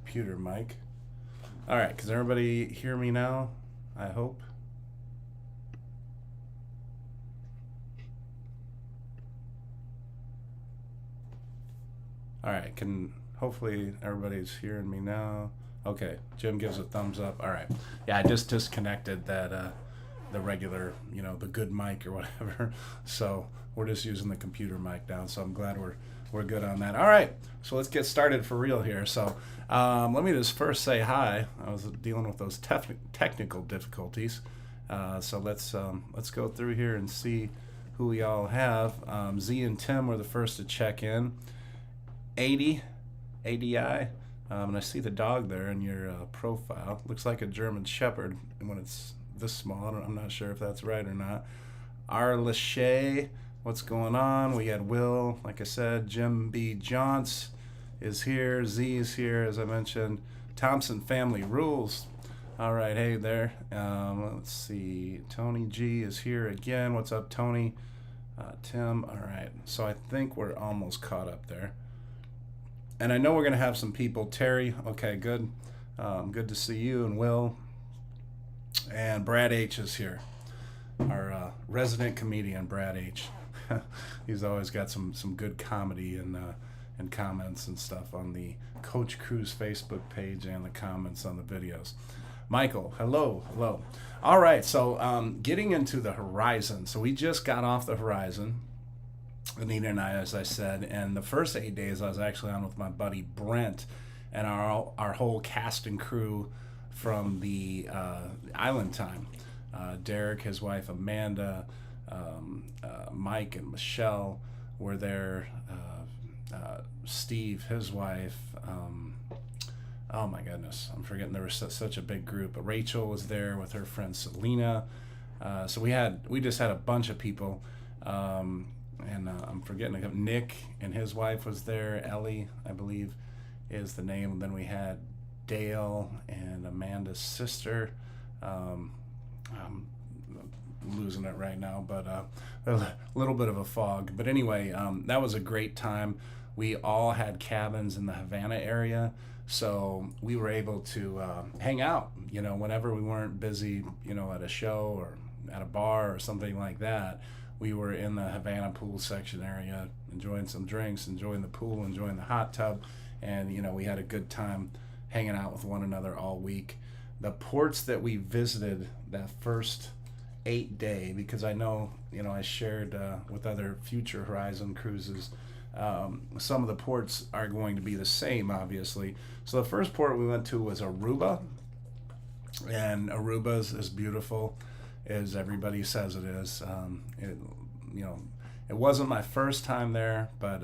computer mic. All right, can everybody hear me now? I hope. All right, hopefully everybody's hearing me now. Okay, Jim gives a thumbs up. All right. Yeah, I just disconnected that the regular, the good mic or whatever. So we're just using the computer mic now. So I'm glad we're good on that. All right, so let's get started for real here. So let me just first say hi. I was dealing with those technical difficulties. So let's go through here and see who we all have. Z and Tim were the first to check in. 80, ADI. And I see the dog there in your profile. Looks like a German Shepherd when it's this small. I'm not sure if that's right or not. R. Lachey, what's going on? We had Will, like I said. Jim B. Johnce is here. Z is here, as I mentioned. Thompson Family Rules. All right, hey there. Let's see. Tony G is here again. What's up, Tony? Tim, all right. So I think we're almost caught up there. And I know we're going to have some people. Terry, okay, good. Good to see you, and Will. And Brad H is here, our resident comedian, Brad H. He's always got some good comedy and comments and stuff on the Coach Cruz Facebook page and the comments on the videos. Michael, hello. All right, so getting into the horizon. So we just got off the horizon. Anita and I, as I said, and the first 8 days I was actually on with my buddy Brent and our whole cast and crew from the Island Time. Derek, his wife Amanda, Mike and Michelle were there. Steve, his wife. Oh my goodness, I'm forgetting there was such a big group. Rachel was there with her friend Selena. So we just had a bunch of people. And I'm forgetting, Nick and his wife was there. Ellie, I believe, is the name. And then we had Dale and Amanda's sister. I'm losing it right now, but a little bit of a fog. But anyway, that was a great time. We all had cabins in the Havana area, so we were able to hang out, whenever we weren't busy, at a show or at a bar or something like that. We were in the Havana pool section area, enjoying some drinks, enjoying the pool, enjoying the hot tub, and we had a good time hanging out with one another all week. The ports that we visited that first 8 day, because I know I shared with other future Horizon cruises, some of the ports are going to be the same, obviously. So the first port we went to was Aruba, and Aruba is as beautiful as everybody says it is. It wasn't my first time there, but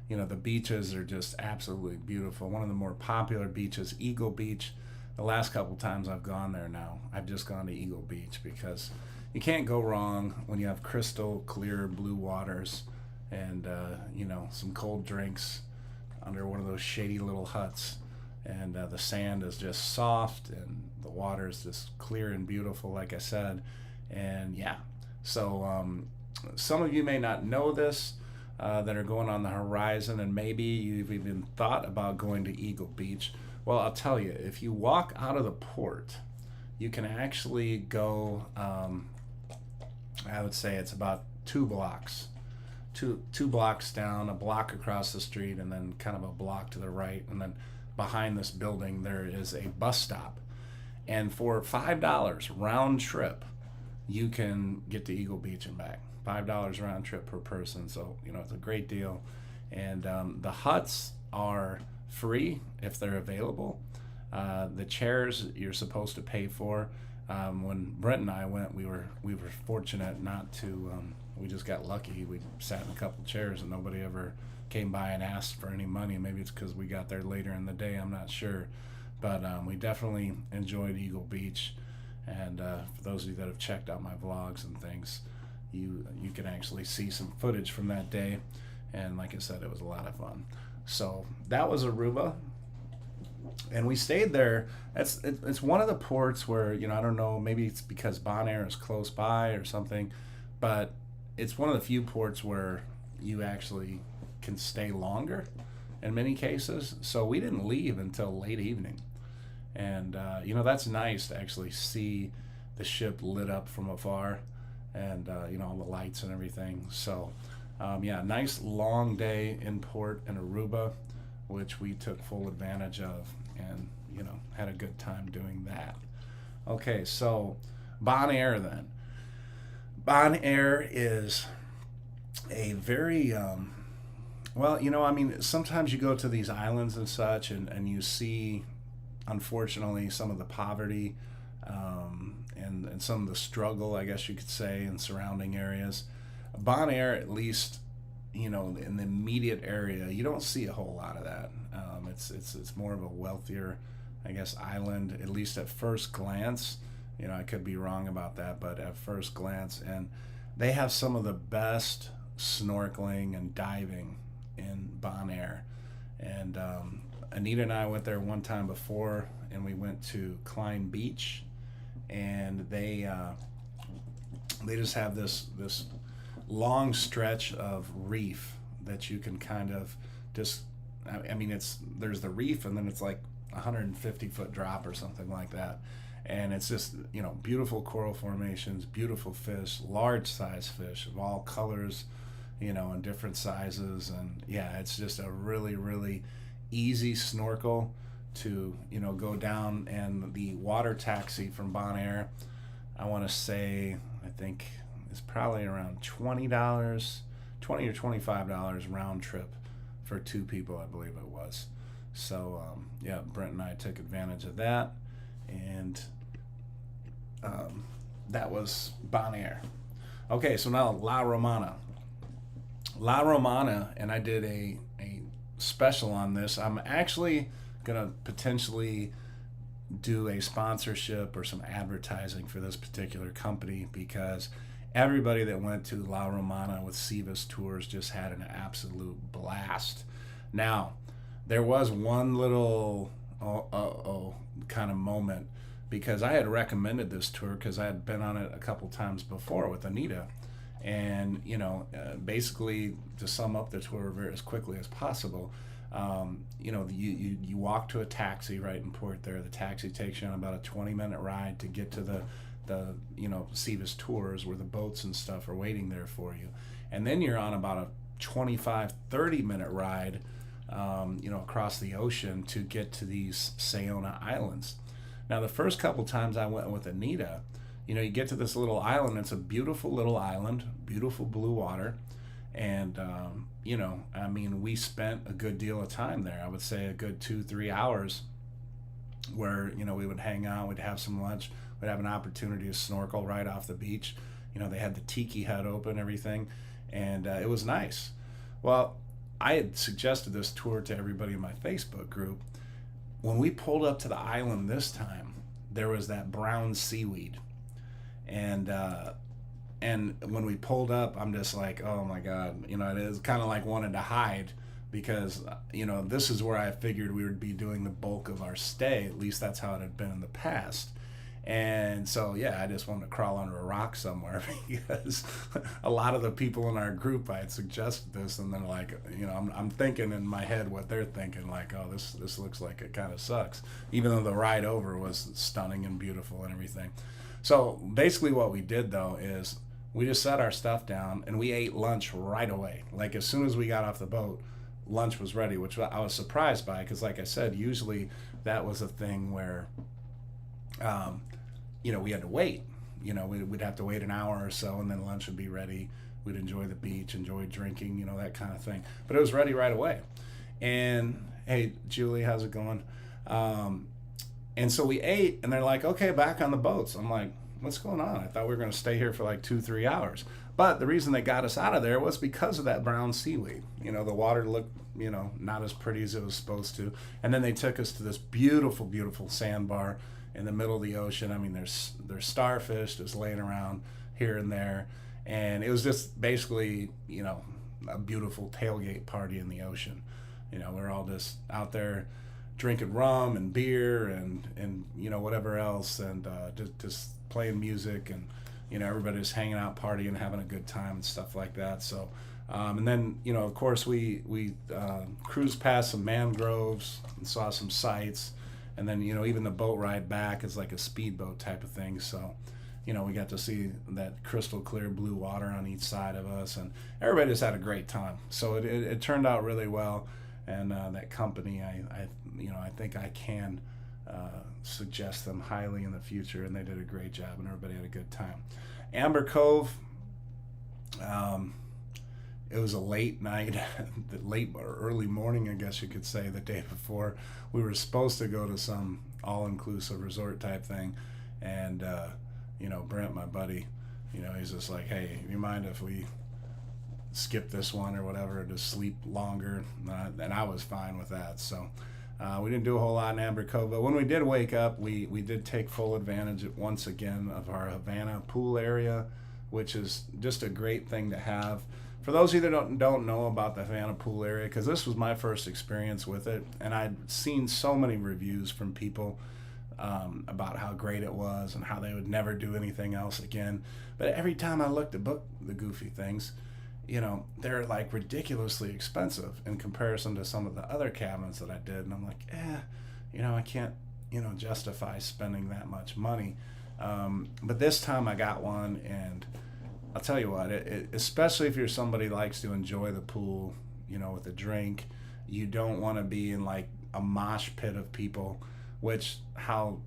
the beaches are just absolutely beautiful. One of the more popular beaches, Eagle Beach. The last couple times I've gone there now, I've just gone to Eagle Beach because you can't go wrong when you have crystal clear blue waters and some cold drinks under one of those shady little huts. And the sand is just soft and the water is just clear and beautiful, like I said. And yeah, so some of you may not know this that are going on the horizon, and maybe you've even thought about going to Eagle Beach. Well, I'll tell you, if you walk out of the port, you can actually go, I would say it's about 2 blocks. Two blocks down, a block across the street, and then kind of a block to the right, and then behind this building there is a bus stop, and for $5 round trip you can get to Eagle Beach and back. $5 round trip per person, so it's a great deal. And the huts are free if they're available. The chairs you're supposed to pay for. When Brent and I went, we were fortunate not to. We just got lucky. We sat in a couple chairs and nobody ever came by and asked for any money. Maybe it's because we got there later in the day, I'm not sure. But we definitely enjoyed Eagle Beach. And for those of you that have checked out my vlogs and things, you can actually see some footage from that day. And like I said, it was a lot of fun. So that was Aruba. And we stayed there. It's one of the ports where, I don't know, maybe it's because Bonaire is close by or something, but it's one of the few ports where you actually can stay longer in many cases. So we didn't leave until late evening. And, that's nice to actually see the ship lit up from afar and, all the lights and everything. So, nice long day in port in Aruba, which we took full advantage of and, had a good time doing that. Okay, so Bonaire then. Bonaire is a very, sometimes you go to these islands and such and you see, unfortunately, some of the poverty and some of the struggle, I guess you could say, in surrounding areas. Bonaire, at least, in the immediate area, you don't see a whole lot of that. It's more of a wealthier, I guess, island, at least at first glance. I could be wrong about that, but at first glance. And they have some of the best snorkeling and diving in Bonaire. And Anita and I went there one time before, and we went to Klein Beach, and they just have this long stretch of reef that you can kind of just, there's the reef, and then it's like 150-foot drop or something like that. And it's just, beautiful coral formations, beautiful fish, large size fish of all colors, and different sizes. And yeah, it's just a really, really easy snorkel to, go down. And the water taxi from Bonaire, I want to say, I think it's probably around $20 or $25 round trip for two people, I believe it was. So, Brent and I took advantage of that. And that was Bonaire. Okay, so now La Romana. La Romana, and I did a special on this. I'm actually going to potentially do a sponsorship or some advertising for this particular company, because everybody that went to La Romana with Sivas Tours just had an absolute blast. Now, there was one little kind of moment, because I had recommended this tour because I had been on it a couple times before with Anita. And, basically, to sum up the tour very as quickly as possible, you walk to a taxi right in port there. The taxi takes you on about a 20-minute ride to get to the Sivas Tours, where the boats and stuff are waiting there for you. And then you're on about a 25-30-minute ride, across the ocean to get to these Sayona Islands. Now, the first couple times I went with Anita, you get to this little island. It's a beautiful little island, beautiful blue water. And, we spent a good deal of time there. I would say a good 2-3 hours where, we would hang out, we'd have some lunch, we'd have an opportunity to snorkel right off the beach. They had the tiki hut open, everything. And it was nice. Well, I had suggested this tour to everybody in my Facebook group. When we pulled up to the island this time, there was that brown seaweed. And when we pulled up, I'm just like, oh my God, it is kind of like wanted to hide, because, this is where I figured we would be doing the bulk of our stay. At least that's how it had been in the past. And so, I just wanted to crawl under a rock somewhere, because a lot of the people in our group, I had suggested this, and they're like, I'm thinking in my head what they're thinking, like, oh, this looks like it kind of sucks, even though the ride over was stunning and beautiful and everything. So basically what we did, though, is we just set our stuff down and we ate lunch right away. Like, as soon as we got off the boat, lunch was ready, which I was surprised by, because like I said, usually that was a thing where we had to wait. We'd have to wait an hour or so, and then lunch would be ready. We'd enjoy the beach, enjoy drinking, that kind of thing. But it was ready right away. And, hey, Julie, how's it going? And so we ate, and they're like, okay, back on the boats. I'm like, what's going on? I thought we were going to stay here for like 2-3 hours. But the reason they got us out of there was because of that brown seaweed. The water looked, not as pretty as it was supposed to. And then they took us to this beautiful, beautiful sandbar in the middle of the ocean. There's starfish just laying around here and there. And it was just basically, a beautiful tailgate party in the ocean. We're all just out there drinking rum and beer and whatever else, and just playing music, and everybody's hanging out, partying, having a good time and stuff like that. So And then, of course, we cruised past some mangroves and saw some sights. And then, even the boat ride back is like a speedboat type of thing. So, we got to see that crystal clear blue water on each side of us, and everybody just had a great time. So it turned out really well, and that company, I think I can suggest them highly in the future, and they did a great job, and everybody had a good time. Amber Cove, it was a late night, late or early morning, I guess you could say, the day before. We were supposed to go to some all-inclusive resort type thing, and Brent, my buddy, he's just like, hey, you mind if we skip this one or whatever, to sleep longer? And I was fine with that. So we didn't do a whole lot in Amber Cove, but when we did wake up, we did take full advantage once again of our Havana pool area, which is just a great thing to have. For those of you that don't know about the Havana pool area, because this was my first experience with it, and I'd seen so many reviews from people about how great it was and how they would never do anything else again. But every time I looked to book the goofy things, they're like ridiculously expensive in comparison to some of the other cabins that I did. And I'm like, I can't, justify spending that much money. But this time I got one, and I'll tell you what, especially if you're somebody who likes to enjoy the pool, with a drink, you don't want to be in like a mosh pit of people, which how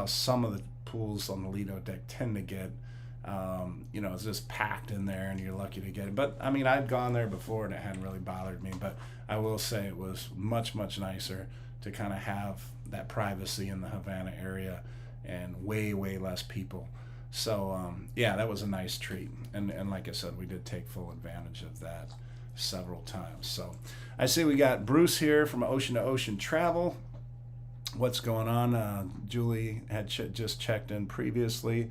some of the pools on the Lido deck tend to get. It's just packed in there, and you're lucky to get it. But I mean, I'd gone there before, and it hadn't really bothered me. But I will say it was much, much nicer to kind of have that privacy in the Havana area, and way, way less people. So that was a nice treat. And like I said, we did take full advantage of that several times. So I see we got Bruce here from Ocean to Ocean Travel. What's going on? Julie had just checked in previously.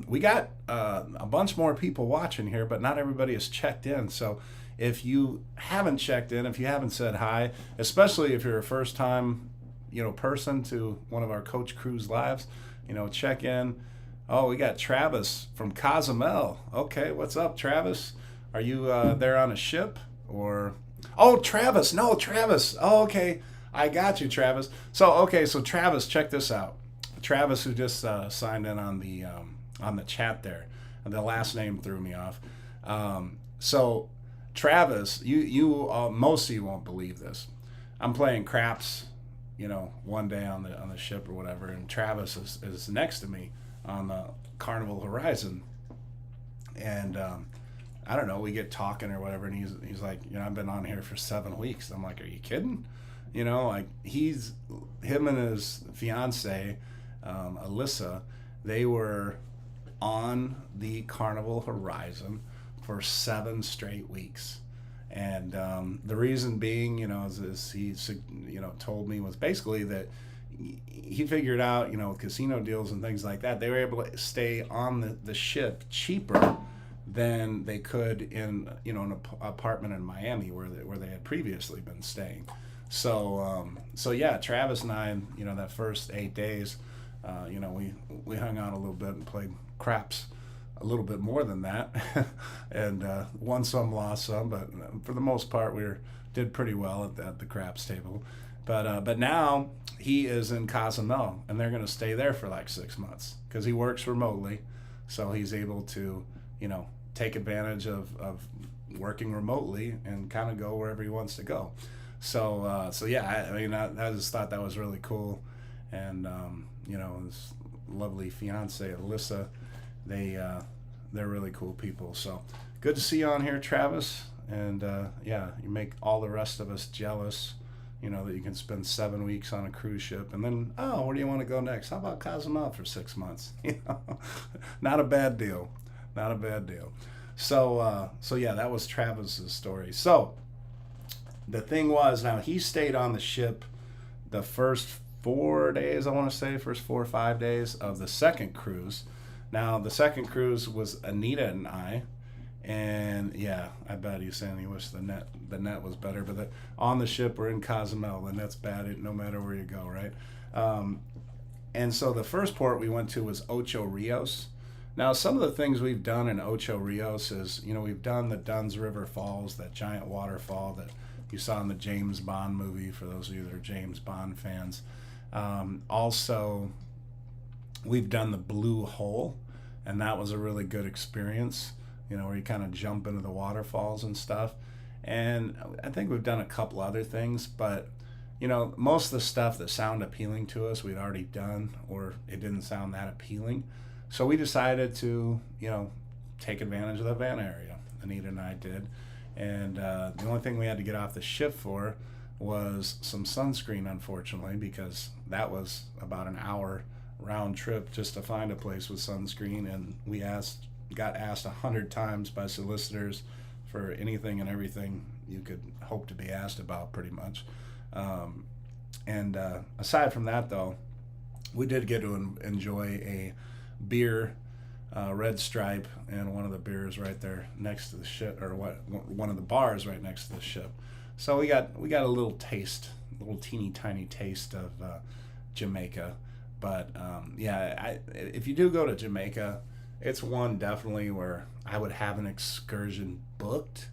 We got a bunch more people watching here, but not everybody has checked in. So if you haven't checked in, if you haven't said hi, especially if you're a first time, person to one of our Coach Cruise Lives, check in. Oh, we got Travis from Cozumel. Okay, what's up, Travis? Are you there on a ship or? Oh, Travis. No, Travis. Oh, okay. I got you, Travis. So Travis, check this out. Travis, who just signed in on the chat there, the last name threw me off. So Travis, you most of you won't believe this. I'm playing craps, one day on the ship or whatever, and Travis is next to me on the Carnival Horizon, and I don't know, we get talking or whatever, and he's like, I've been on here for 7 weeks. I'm like, are you kidding? Like him and his fiance, Alyssa, they were on the Carnival Horizon for 7 straight weeks. And the reason being, as he told me, was basically that he figured out, with casino deals and things like that, they were able to stay on the ship cheaper than they could in an apartment in Miami where they had previously been staying. So Travis and I, that first 8 days, we hung out a little bit and played craps a little bit more than that, and won some, lost some, but for the most part we did pretty well at the craps table. But now he is in Cozumel, and they're going to stay there for like 6 months because he works remotely, so he's able to take advantage of working remotely and kind of go wherever he wants to go. So I just thought that was really cool. And his lovely fiance Alyssa, they're really cool people. So good to see you on here, Travis. And you make all the rest of us jealous, that you can spend 7 weeks on a cruise ship, and then, where do you want to go next? How about Cozumel for 6 months? Not a bad deal. So that was Travis's story. So the thing was, now he stayed on the ship the first 4 days, I want to say, first 4 or 5 days of the second cruise. Now, the second cruise was Anita and I, and I bet he's saying he wished the net was better, but on the ship, we're in Cozumel, the net's bad no matter where you go, right? And so the first port we went to was Ocho Rios. Now, some of the things we've done in Ocho Rios is, we've done the Dunn's River Falls, that giant waterfall that you saw in the James Bond movie, for those of you that are James Bond fans. Also, we've done the Blue Hole, and that was a really good experience, where you kind of jump into the waterfalls and stuff. And I think we've done a couple other things, but most of the stuff that sounded appealing to us we'd already done, or it didn't sound that appealing. So we decided to, take advantage of the Havana area. Anita and I did. And the only thing we had to get off the ship for was some sunscreen, unfortunately, because that was about an hour round trip just to find a place with sunscreen. And we got asked 100 times by solicitors for anything and everything you could hope to be asked about, pretty much. Aside from that, though, we did get to enjoy a beer, Red Stripe, and one of the beers right there next to the ship, or one of the bars right next to the ship. So we got a little taste, a little teeny tiny taste of Jamaica. But if you do go to Jamaica, it's one definitely where I would have an excursion booked,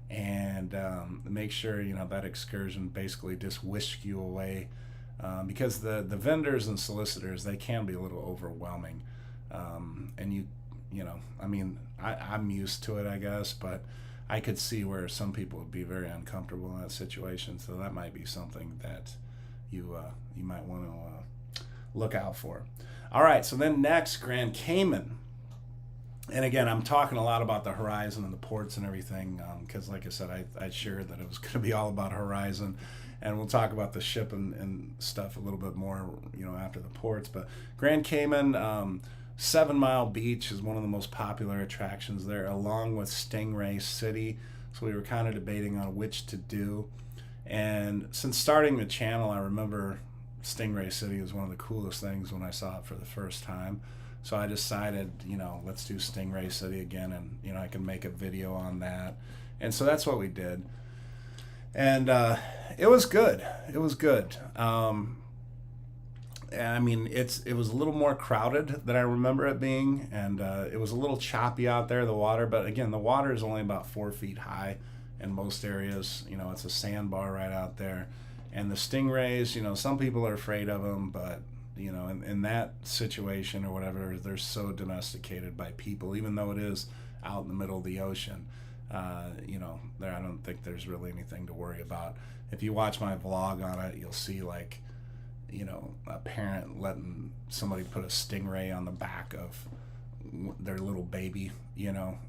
and make sure that excursion basically just whisks you away, because the vendors and solicitors, they can be a little overwhelming. And I'm used to it, I guess, but I could see where some people would be very uncomfortable in that situation. So that might be something that you might want to look out for. All right, so then next, Grand Cayman. And again, I'm talking a lot about the horizon and the ports and everything, because like I said, I shared that it was going to be all about horizon. And we'll talk about the ship and stuff a little bit more, after the ports. But Grand Cayman, 7 Mile Beach is one of the most popular attractions there, along with Stingray City. So we were kind of debating on which to do. And since starting the channel, I remember Stingray City was one of the coolest things when I saw it for the first time. So I decided, let's do Stingray City again, and, I can make a video on that. And so that's what we did. And it was good. It was good. It was a little more crowded than I remember it being, and it was a little choppy out there, the water. But again, the water is only about 4 feet high in most areas. It's a sandbar right out there. And the stingrays, some people are afraid of them, but in that situation or whatever, they're so domesticated by people, even though it is out in the middle of the ocean. I don't think there's really anything to worry about. If you watch my vlog on it, you'll see a parent letting somebody put a stingray on the back of their little baby,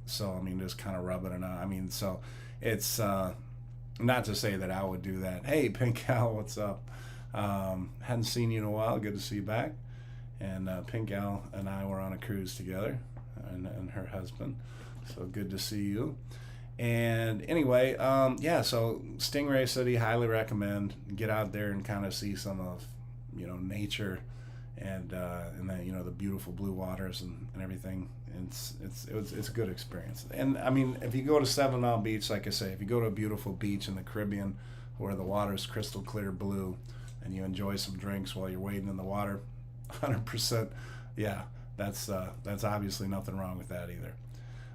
so just kind of rubbing it on. So it's not to say that I would do that. Hey, Pink Al, what's up? Hadn't seen you in a while. Good to see you back. And Pink Al and I were on a cruise together, and her husband. So good to see you. And anyway, so Stingray City, highly recommend. Get out there and kind of see some of, nature, and then, the beautiful blue waters and everything. It's a good experience. And if you go to 7 Mile Beach, like I say, if you go to a beautiful beach in the Caribbean where the water is crystal clear blue, and you enjoy some drinks while you're wading in the water, 100%, yeah, that's obviously nothing wrong with that either.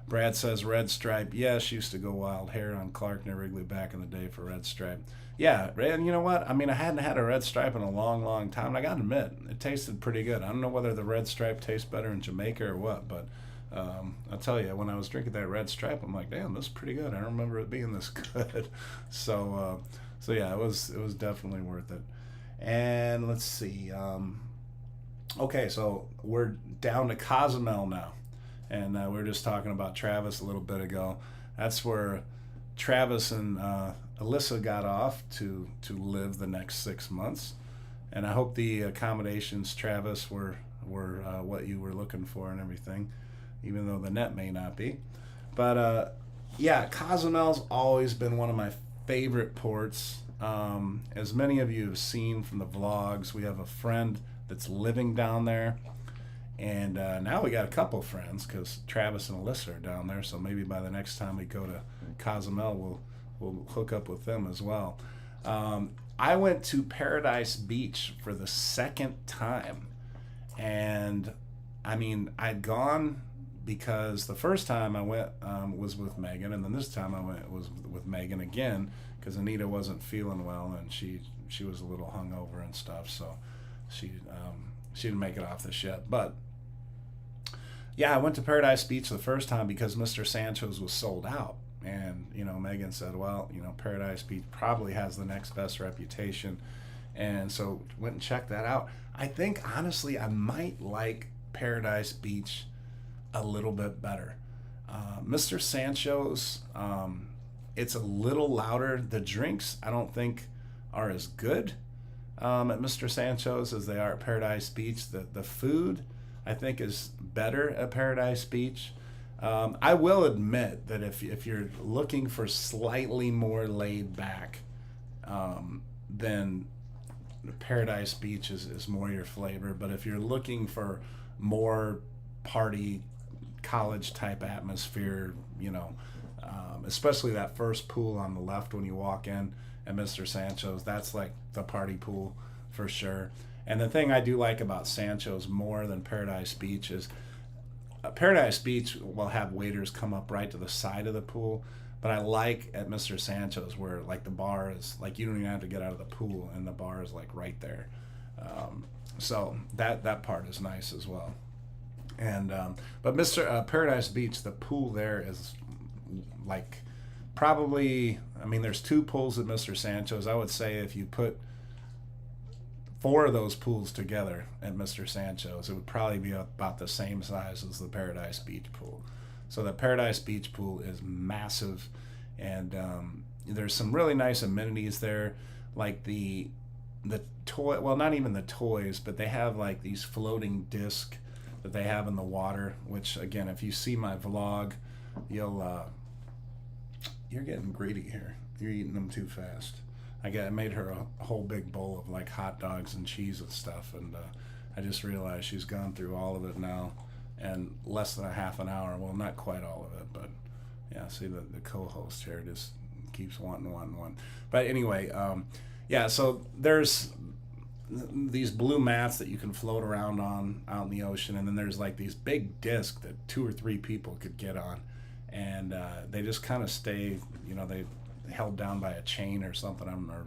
Brad says Red Stripe. Yes, used to go wild hair on Clark near Wrigley back in the day for Red Stripe. Yeah, and you know what? I hadn't had a Red Stripe in a long, long time. And I got to admit, it tasted pretty good. I don't know whether the Red Stripe tastes better in Jamaica or what, but I'll tell you, when I was drinking that Red Stripe, I'm like, damn, this is pretty good. I don't remember it being this good. So yeah, it was definitely worth it. And let's see. Okay, so we're down to Cozumel now. And we were just talking about Travis a little bit ago. That's where Travis and Alyssa got off to live the next 6 months. And I hope the accommodations, Travis, were what you were looking for and everything, even though the net may not be. But Cozumel's always been one of my favorite ports. As many of you have seen from the vlogs, we have a friend that's living down there. And now we got a couple friends, because Travis and Alyssa are down there. So maybe by the next time we go to Cozumel, we'll hook up with them as well. I went to Paradise Beach for the second time, and I mean, I'd gone because the first time I went was with Megan, and then this time I went was with Megan again because Anita wasn't feeling well and she was a little hungover and stuff, so she didn't make it off the ship. But yeah, I went to Paradise Beach the first time because Mr. Sancho's was sold out. And, Megan said, well, Paradise Beach probably has the next best reputation. And so went and checked that out. I think, honestly, I might like Paradise Beach a little bit better. Mr. Sancho's, it's a little louder. The drinks, I don't think, are as good at Mr. Sancho's as they are at Paradise Beach. The food, I think, is better at Paradise Beach. I will admit that if you're looking for slightly more laid back, then Paradise Beach is more your flavor. But if you're looking for more party, college type atmosphere, especially that first pool on the left when you walk in at Mr. Sancho's, that's like the party pool for sure. And the thing I do like about Sancho's more than Paradise Beach is Paradise Beach will have waiters come up right to the side of the pool, but I like at Mr. Sancho's where like the bar is like you don't even have to get out of the pool and the bar is like right there. So that part is nice as well. And but Mr. Paradise Beach, the pool there is like probably, I mean, there's two pools at Mr. Sancho's. I would say if you put 4 of those pools together at Mr. Sancho's, it would probably be about the same size as the Paradise Beach pool. So the Paradise Beach pool is massive, and there's some really nice amenities there, like the toy. Well, not even the toys, but they have like these floating discs that they have in the water. Which again, if you see my vlog, you're getting greedy here. You're eating them too fast. I made her a whole big bowl of like hot dogs and cheese and stuff, and I just realized she's gone through all of it now in less than a half an hour. Well, not quite all of it, but yeah. See, the co-host here just keeps wanting. But anyway, yeah. So there's these blue mats that you can float around on out in the ocean, and then there's like these big discs that 2 or 3 people could get on, and they just kind of stay. They held down by a chain or something, or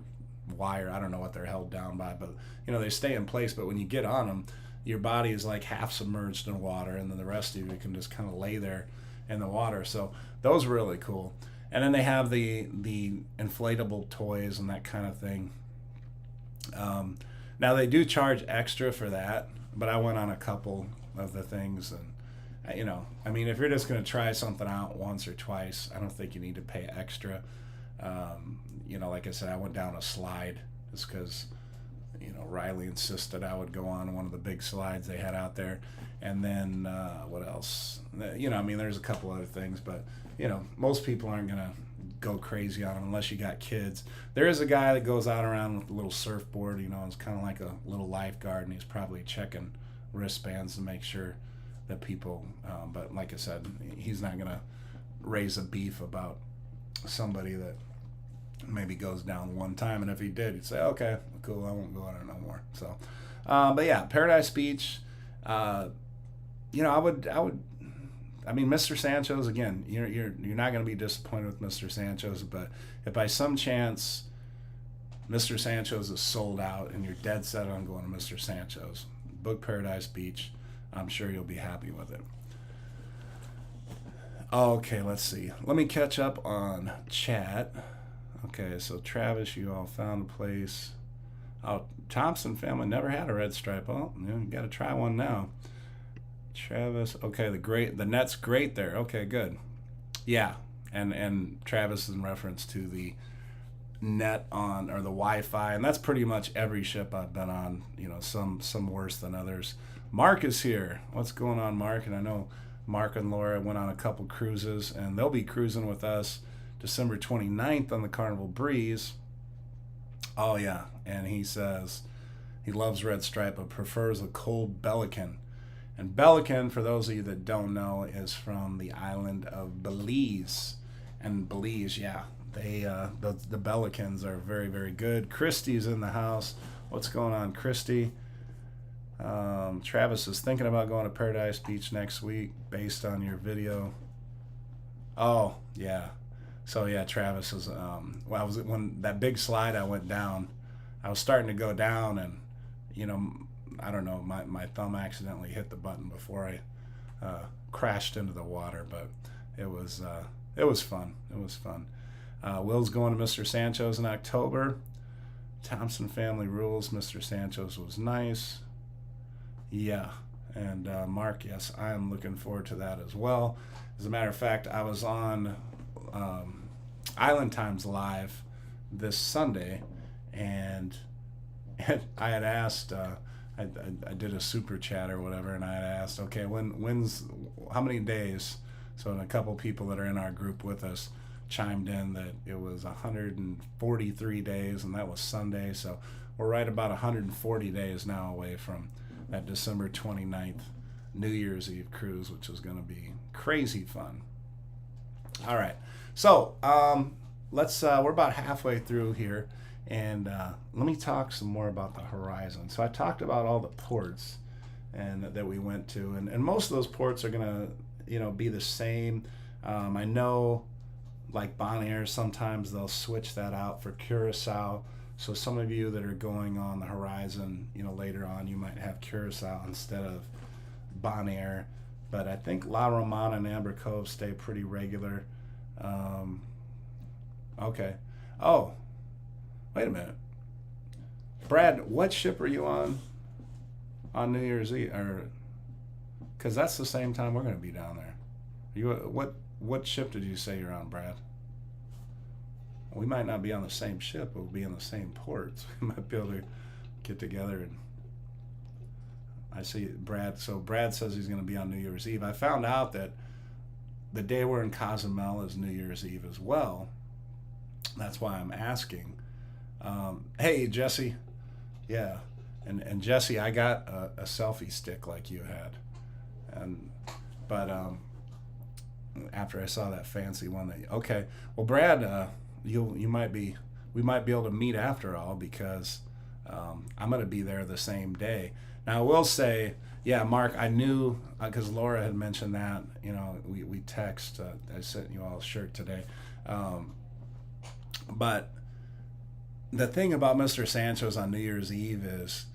wire. I don't know what they're held down by, but they stay in place. But when you get on them, your body is like half submerged in water, and then the rest of you can just kind of lay there in the water. So those are really cool. And then they have the inflatable toys and that kind of thing. Now they do charge extra for that, but I went on a couple of the things, and I mean, if you're just going to try something out once or twice, I don't think you need to pay extra. Like I said, I went down a slide just because, Riley insisted I would go on one of the big slides they had out there. And then, what else? I mean, there's a couple other things, but, most people aren't going to go crazy on them unless you got kids. There is a guy that goes out around with a little surfboard, it's kind of like a little lifeguard, and he's probably checking wristbands to make sure that people, but like I said, he's not going to raise a beef about somebody that maybe goes down one time, and if he did, he'd say, okay, cool, I won't go out there no more. So but yeah, Paradise Beach, I mean, Mr. Sancho's, again, you're not going to be disappointed with Mr. Sancho's, but if by some chance Mr. Sancho's is sold out and you're dead set on going to Mr. Sancho's, book Paradise Beach. I'm sure you'll be happy with it. Okay, let's see. Let me catch up on chat. Okay, so Travis, you all found a place. Oh, Thompson family never had a red stripe. Oh, you got to try one now. Travis, okay, the net's great there. Okay, good. Yeah, and Travis is in reference to the net on, or the Wi-Fi, and that's pretty much every ship I've been on. Some worse than others. Mark is here. What's going on, Mark? And I know Mark and Laura went on a couple cruises, and they'll be cruising with us December 29th on the Carnival Breeze. Oh, yeah. And he says he loves Red Stripe but prefers a cold Belican. And Belican, for those of you that don't know, is from the island of Belize. And Belize, yeah, they the Belicans are very, very good. Christy's in the house. What's going on, Christy? Travis is thinking about going to Paradise Beach next week based on your video. Oh, yeah. So yeah, Travis is. Well, I was when that big slide I went down. I was starting to go down, and you know, I don't know, my thumb accidentally hit the button before I crashed into the water. But it was fun. It was fun. Will's going to Mr. Sancho's in October. Thompson family rules. Mr. Sancho's was nice. Yeah. And Mark, yes, I am looking forward to that as well. As a matter of fact, I was on Island Times Live this Sunday, and I had asked, I did a super chat or whatever, and I had asked, okay, how many days? So a couple people that are in our group with us chimed in that it was 143 days, and that was Sunday. So we're right about 140 days now away from that December 29th New Year's Eve cruise, which is going to be crazy fun. All right, so let's we're about halfway through here, and let me talk some more about the Horizon. So I talked about all the ports and that we went to, and most of those ports are going to be the same. I know, like Bonaire, sometimes they'll switch that out for Curacao. So some of you that are going on the Horizon, later on, you might have Curacao instead of Bonaire. But I think La Romana and Amber Cove stay pretty regular. Okay. Oh, wait a minute. Brad, what ship are you on New Year's Eve? Because that's the same time we're going to be down there. What ship did you say you're on, Brad? We might not be on the same ship, but we'll be in the same ports. We might be able to get together. And I see Brad. So Brad says he's going to be on New Year's Eve. I found out that the day we're in Cozumel is New Year's Eve as well. That's why I'm asking. Hey, Jesse. Yeah. And Jesse, I got a selfie stick like you had. But after I saw that fancy one okay. Well, Brad, we might be able to meet after all, because I'm going to be there the same day. Now I will say, yeah, Mark, I knew, because Laura had mentioned that, we text, I sent you all a shirt today. But the thing about Mr. Sancho's on New Year's Eve is,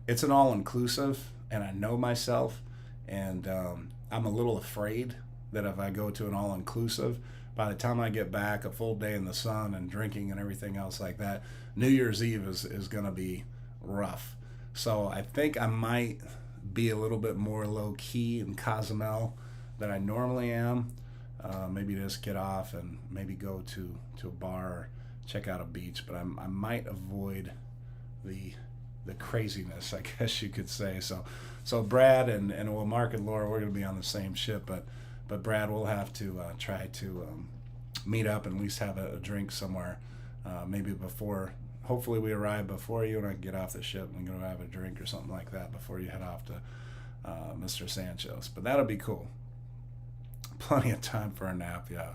it's an all-inclusive, and I know myself, and I'm a little afraid that if I go to an all-inclusive, by the time I get back, a full day in the sun and drinking and everything else like that, New Year's Eve is going to be rough. So I think I might be a little bit more low-key in Cozumel than I normally am. Maybe just get off and maybe go to a bar or check out a beach. But I might avoid the craziness, I guess you could say. So Brad and well, Mark and Laura, we're going to be on the same ship, but Brad, will have to try to meet up and at least have a drink somewhere, maybe before. Hopefully we arrive before you and I can get off the ship and go have a drink or something like that before you head off to Mr. Sancho's. But that'll be cool. Plenty of time for a nap, yeah.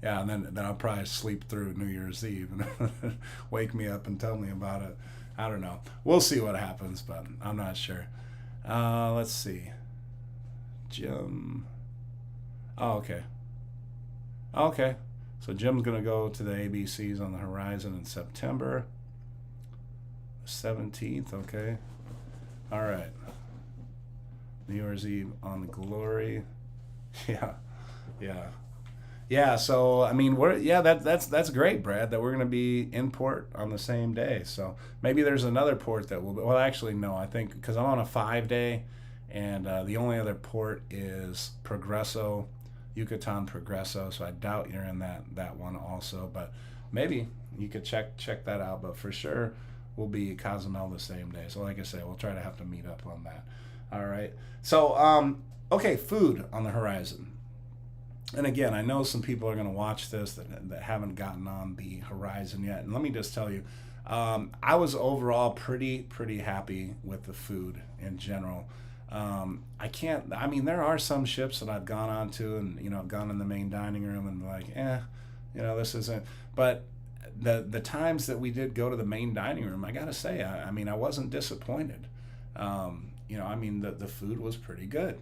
Yeah, and then I'll probably sleep through New Year's Eve and wake me up and tell me about it. I don't know. We'll see what happens, but I'm not sure. Let's see. Jim. Oh, okay. Okay. So Jim's going to go to the ABCs on the Horizon in September 17th. Okay. All right. New Year's Eve on the Glory. Yeah. So that's great, Brad, that we're going to be in port on the same day. So maybe there's another port that will be. Well, actually, no. I think because I'm on a 5-day, and the only other port is Progreso. Yucatan Progreso, so I doubt you're in that one also, but maybe you could check that out. But for sure, we'll be Cozumel the same day. So like I say, we'll try to have to meet up on that. All right. So okay, food on the Horizon. And again, I know some people are going to watch this that haven't gotten on the Horizon yet. And let me just tell you, I was overall pretty happy with the food in general. There are some ships that I've gone on to and, I've gone in the main dining room and like, this isn't, but the times that we did go to the main dining room, I got to say, I wasn't disappointed. I mean, the food was pretty good.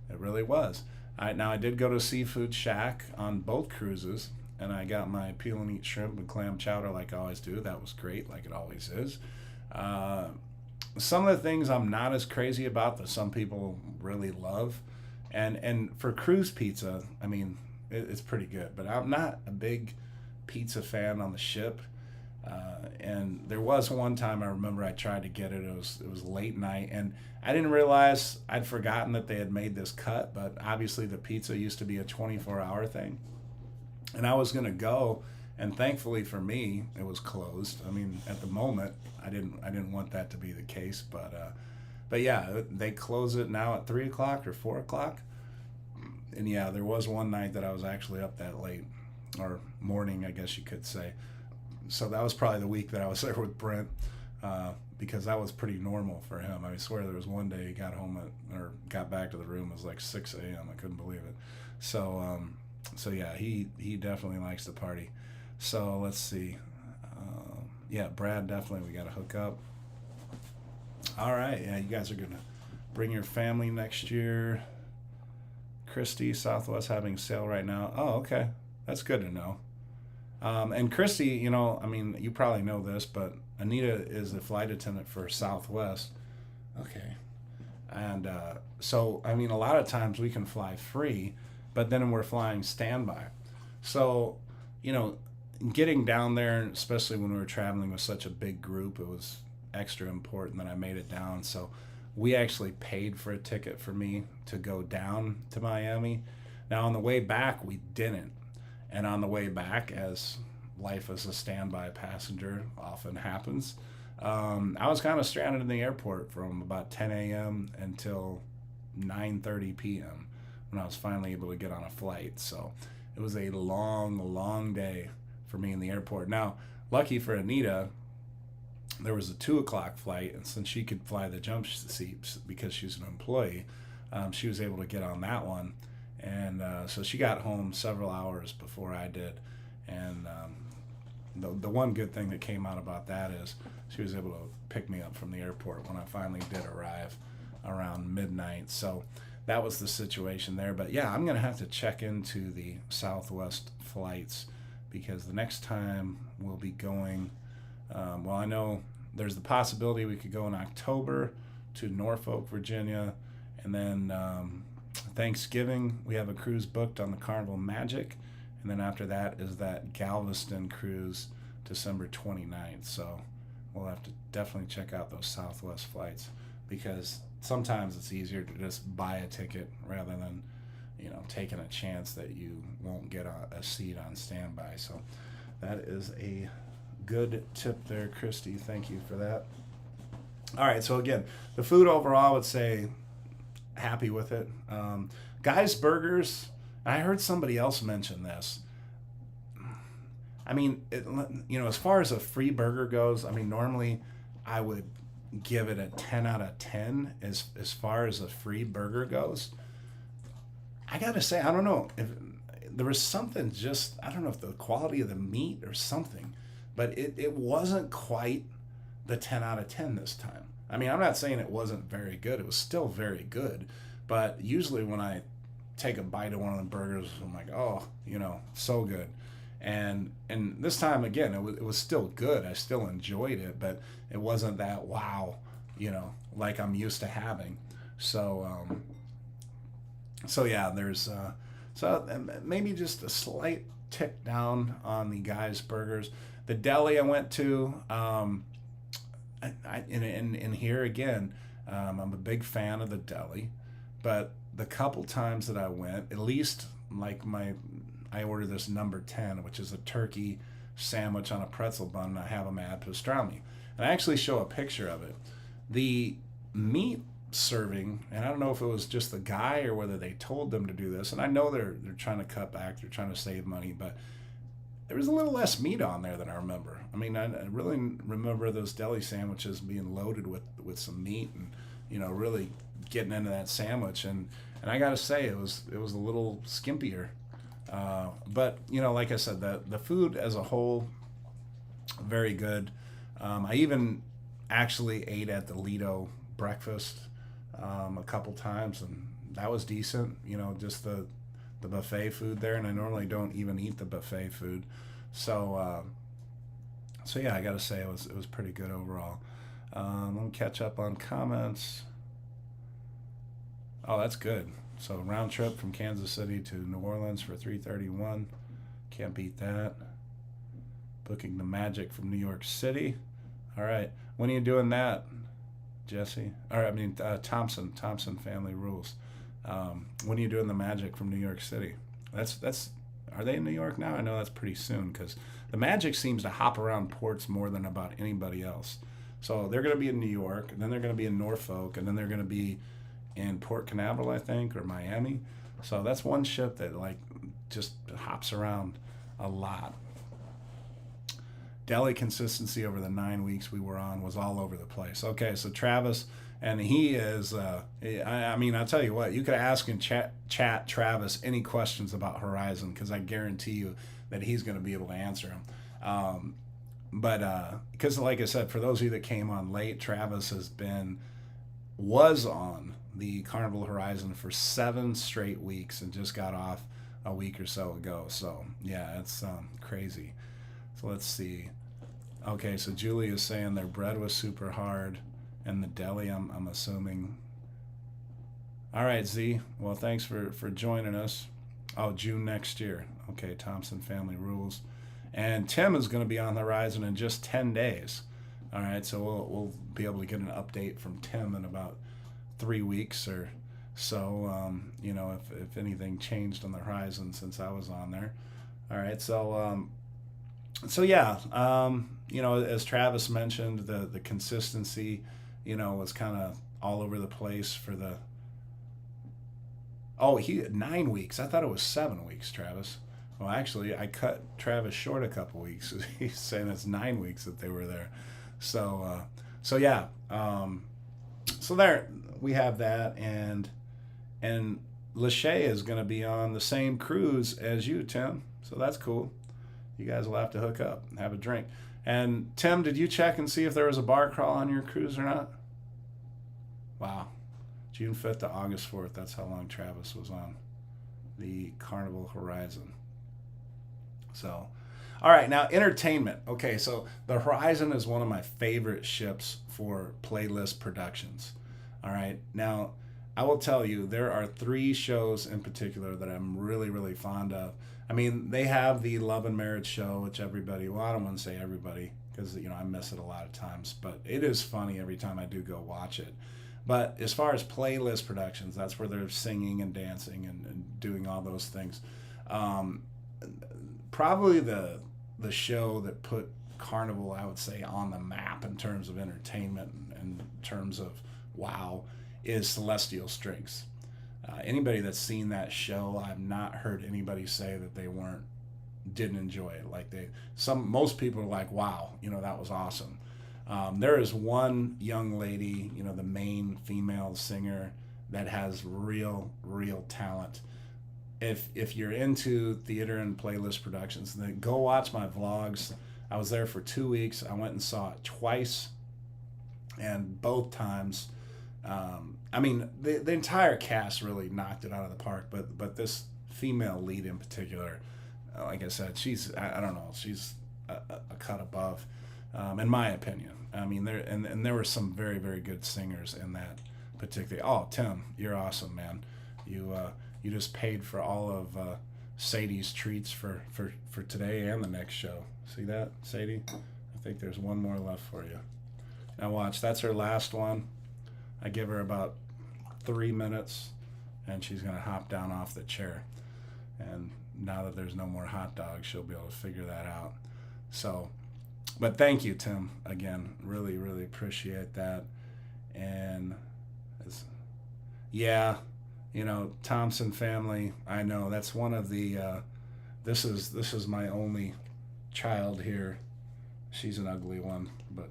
It really was. Now, I did go to Seafood Shack on both cruises, and I got my peel and eat shrimp and clam chowder like I always do. That was great, like it always is. Uh, some of the things I'm not as crazy about that some people really love, and for cruise pizza, I mean, it's pretty good. But I'm not a big pizza fan on the ship. And there was one time I remember I tried to get it. It was late night, and I didn't realize I'd forgotten that they had made this cut. But obviously, the pizza used to be a 24-hour thing, and I was gonna go, and thankfully for me, it was closed. I mean, at the moment, I didn't want that to be the case, but yeah, they close it now at 3 o'clock or 4 o'clock. And yeah, there was one night that I was actually up that late, or morning, I guess you could say. So that was probably the week that I was there with Brent, because that was pretty normal for him. I swear there was one day he got home or got back to the room, it was like 6 a.m. I couldn't believe it. So yeah, he definitely likes to party. So let's see. Yeah, Brad, definitely we got to hook up. All right, yeah, you guys are gonna bring your family next year. Christy, Southwest having sale right now. Oh, okay, that's good to know. And Christy, I mean, you probably know this, but Anita is the flight attendant for Southwest. Okay. And so, I mean, a lot of times we can fly free, but then we're flying standby. So, you know, getting down there, especially when we were traveling with such a big group, it was extra important that I made it down. So we actually paid for a ticket for me to go down to Miami. Now, on the way back, we didn't. And on the way back, as life as a standby passenger often happens, I was kind of stranded in the airport from about 10 a.m. until 9:30 p.m. when I was finally able to get on a flight. So it was a long, long day for me in the airport. Now, lucky for Anita, there was a 2 o'clock flight, and since she could fly the jump seats because she's an employee, she was able to get on that one. And so she got home several hours before I did. And the one good thing that came out about that is she was able to pick me up from the airport when I finally did arrive around midnight. So that was the situation there. But yeah, I'm going to have to check into the Southwest flights, because the next time we'll be going, well, I know there's the possibility we could go in October to Norfolk, Virginia, and then Thanksgiving, we have a cruise booked on the Carnival Magic, and then after that is that Galveston cruise, December 29th. So we'll have to definitely check out those Southwest flights, because sometimes it's easier to just buy a ticket rather than, taking a chance that you won't get a seat on standby. So that is a good tip there, Christy. Thank you for that. All right, so again, the food overall, I would say happy with it. Guys Burgers, I heard somebody else mention this. I mean, as far as a free burger goes, I mean, normally I would give it a 10 out of 10 as far as a free burger goes. I gotta say, I don't know if there was something, just I don't know if the quality of the meat or something, but it wasn't quite the 10 out of 10 this time. I mean, I'm not saying it wasn't very good. It was still very good. But usually when I take a bite of one of the burgers, I'm like, oh, so good. And this time, again, it was still good. I still enjoyed it, but it wasn't that wow, like I'm used to having. So yeah, there's maybe just a slight tick down on the Guys Burgers. The deli I went to, in here again, I'm a big fan of the deli, but the couple times that I went, at least like I ordered this number 10, which is a turkey sandwich on a pretzel bun, and I have them add pastrami. And I actually show a picture of it. The meat serving, and I don't know if it was just the guy or whether they told them to do this, and I know they're trying to cut back, they're trying to save money, but there was a little less meat on there than I remember. I mean, I really remember those deli sandwiches being loaded with some meat, and really getting into that sandwich, and I gotta say it was a little skimpier. But like I said, the food as a whole, very good. I even actually ate at the Lido breakfast a couple times, and that was decent. Just the buffet food there, and I normally don't even eat the buffet food. So yeah, I got to say it was pretty good overall. Let me catch up on comments. Oh, that's good. So round trip from Kansas City to New Orleans for 331. Can't beat that. Booking the Magic from New York City. All right. When are you doing that, Jesse? Thompson. Thompson Family Rules. When are you doing the Magic from New York City? That's. Are they in New York now? I know that's pretty soon, because the Magic seems to hop around ports more than about anybody else. So they're going to be in New York, and then they're going to be in Norfolk, and then they're going to be in Port Canaveral, I think, or Miami. So that's one ship that just hops around a lot. Deli consistency over the 9 weeks we were on was all over the place. Okay, so Travis, and he is, I'll tell you what, you could ask in chat Travis any questions about Horizon, because I guarantee you that he's going to be able to answer them. Because like I said, for those of you that came on late, Travis was on the Carnival Horizon for 7 straight weeks and just got off a week or so ago. So yeah, it's crazy. So let's see. Okay, so Julie is saying their bread was super hard, and the deli, I'm assuming. All right, Z. Well, thanks for joining us. Oh, June next year. Okay, Thompson Family Rules. And Tim is going to be on the Horizon in just 10 days. All right, so we'll be able to get an update from Tim in about 3 weeks or so. If anything changed on the Horizon since I was on there. All right, so yeah, as Travis mentioned, the consistency, was kind of all over the place for the. Oh, 9 weeks. I thought it was 7 weeks, Travis. Well, actually, I cut Travis short a couple weeks. He's saying it's 9 weeks that they were there. So yeah. So there we have that, and Lachey is going to be on the same cruise as you, Tim. So that's cool. You guys will have to hook up and have a drink. And Tim, did you check and see if there was a bar crawl on your cruise or not? Wow. June 5th to August 4th. That's how long Travis was on the Carnival Horizon. So, all right, now entertainment. Okay, so the Horizon is one of my favorite ships for playlist productions. All right, now I will tell you, there are 3 shows in particular that I'm really, really fond of. I mean, they have the Love and Marriage show, which everybody, well, I don't want to say everybody, because, I miss it a lot of times, but it is funny every time I do go watch it. But as far as playlist productions, that's where they're singing and dancing and doing all those things. Probably the show that put Carnival, I would say, on the map in terms of entertainment and in terms of wow, is Celestial Strings. Anybody that's seen that show, I've not heard anybody say that they didn't enjoy it. Like most people are like, wow, that was awesome. There is one young lady, the main female singer, that has real talent. If you're into theater and playlist productions, then go watch my vlogs. I was there for 2 weeks. I went and saw it twice, and both times, the entire cast really knocked it out of the park. But this female lead in particular, like I said, she's I don't know, she's a cut above, in my opinion. There were some very, very good singers in that particular. Oh, Tim, you're awesome, man. You just paid for all of Sadie's treats for today and the next show. See that, Sadie? I think there's one more left for you. Now watch, that's her last one. I give her about 3 minutes, and she's going to hop down off the chair. And now that there's no more hot dogs, she'll be able to figure that out. So, but thank you, Tim, again. Really, really appreciate that. And Thompson family, I know that's one of the this is my only child here. She's an ugly one, but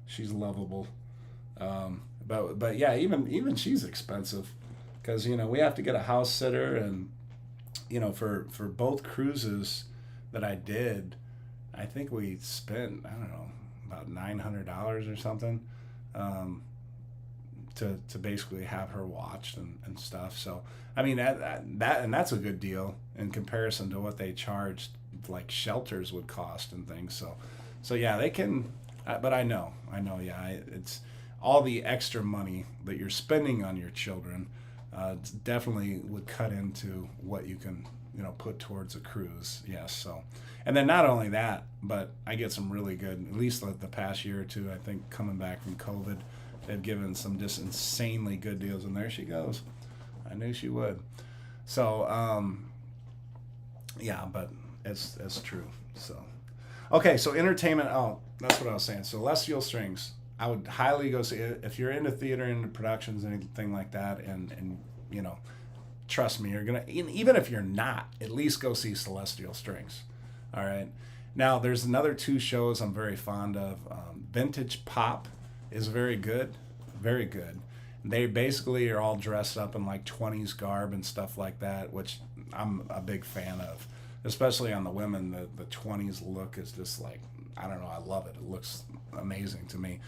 she's lovable. But yeah, even she's expensive, because we have to get a house sitter, and for both cruises that I did, I think we spent, I don't know, about $900 or something, to basically have her watched and stuff. So I mean that and that's a good deal in comparison to what they charged like shelters would cost and things. So yeah, they can. But I know, yeah, it's all the extra money that you're spending on your children. Definitely would cut into what you can, put towards a cruise. Yes. So, and then not only that, but I get some really good, at least the past year or two, I think coming back from COVID, they've given some just insanely good deals. And there she goes. I knew she would. So, yeah, but it's true. So, okay. So entertainment. Oh, that's what I was saying. Celestial Strings. I would highly go see it if you're into theater, into productions, anything like that, and trust me, you're gonna. Even if you're not, at least go see Celestial Strings. All right. Now there's another two shows I'm very fond of. Vintage Pop is very good, very good. They basically are all dressed up in like 20s garb and stuff like that, which I'm a big fan of. Especially on the women, the 20s look is just like, I don't know, I love it. It looks amazing to me.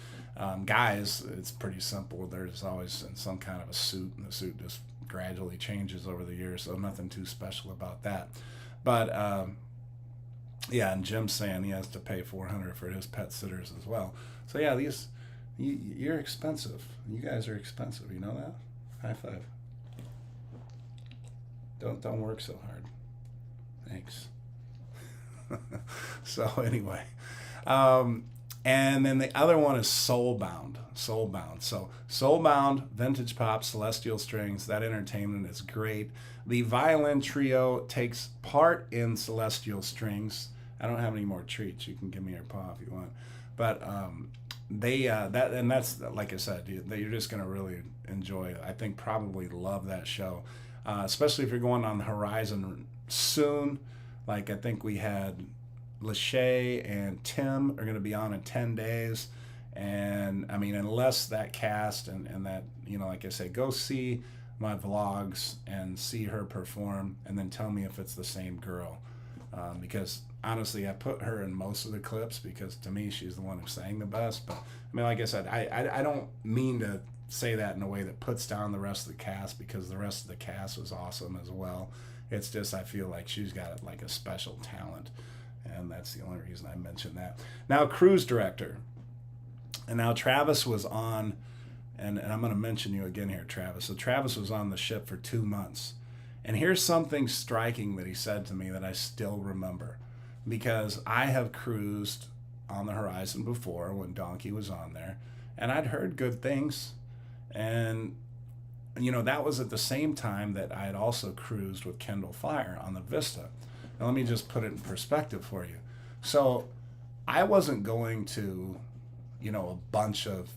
Guys, it's pretty simple. There's always in some kind of a suit, and the suit just gradually changes over the years, so nothing too special about that. But yeah, and Jim's saying he has to pay $400 for his pet sitters as well. So yeah, you're expensive. You guys are expensive. You know that? High five. Don't work so hard. Thanks. So anyway, and then the other one is Soulbound. So Soulbound, Vintage Pop, Celestial Strings. That entertainment is great. The violin trio takes part in Celestial Strings. I don't have any more treats. You can give me your paw if you want. But that's like I said, you're just gonna really enjoy it. I think probably love that show, especially if you're going on the horizon soon. Like I think we had Lachey and Tim are going to be on in 10 days. And I mean, unless that cast and that, like I say, go see my vlogs and see her perform and then tell me if it's the same girl. Because honestly, I put her in most of the clips because to me, she's the one who sang the best. But I mean, like I said, I don't mean to say that in a way that puts down the rest of the cast because the rest of the cast was awesome as well. It's just I feel like she's got like a special talent, and that's the only reason I mentioned that. Now, cruise director. And now Travis was on, and I'm going to mention you again here, Travis. So Travis was on the ship for 2 months. And here's something striking that he said to me that I still remember. Because I have cruised on the horizon before when Donkey was on there, and I'd heard good things. And that was at the same time that I had also cruised with Kendall Fire on the Vista. Now, let me just put it in perspective for you. So I wasn't going to, a bunch of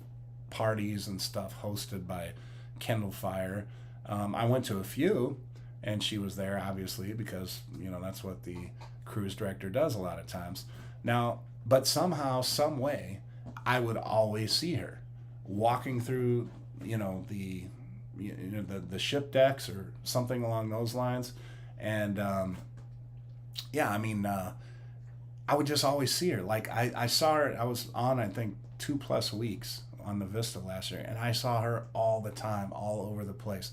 parties and stuff hosted by Kendall Fire. I went to a few, and she was there, obviously, because, that's what the cruise director does a lot of times. Now, but somehow, some way, I would always see her walking through, the ship decks or something along those lines. And I would just always see her. Like I saw her, I was on, I think, 2+ weeks on the Vista last year, and I saw her all the time, all over the place.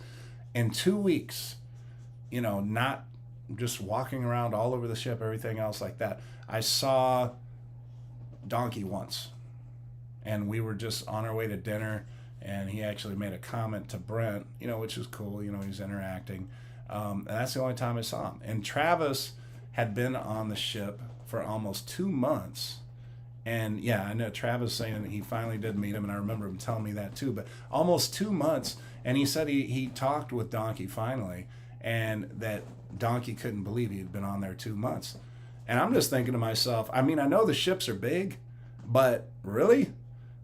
In 2 weeks, not just walking around all over the ship, everything else like that. I saw Donkey once, and we were just on our way to dinner, and he actually made a comment to Brent, which is cool. He's interacting. And that's the only time I saw him. And Travis had been on the ship for almost 2 months. And yeah, I know Travis saying that he finally did meet him, and I remember him telling me that too. But almost 2 months, and he said he talked with Donkey finally, and that Donkey couldn't believe he had been on there 2 months. And I'm just thinking to myself, I mean, I know the ships are big, but really?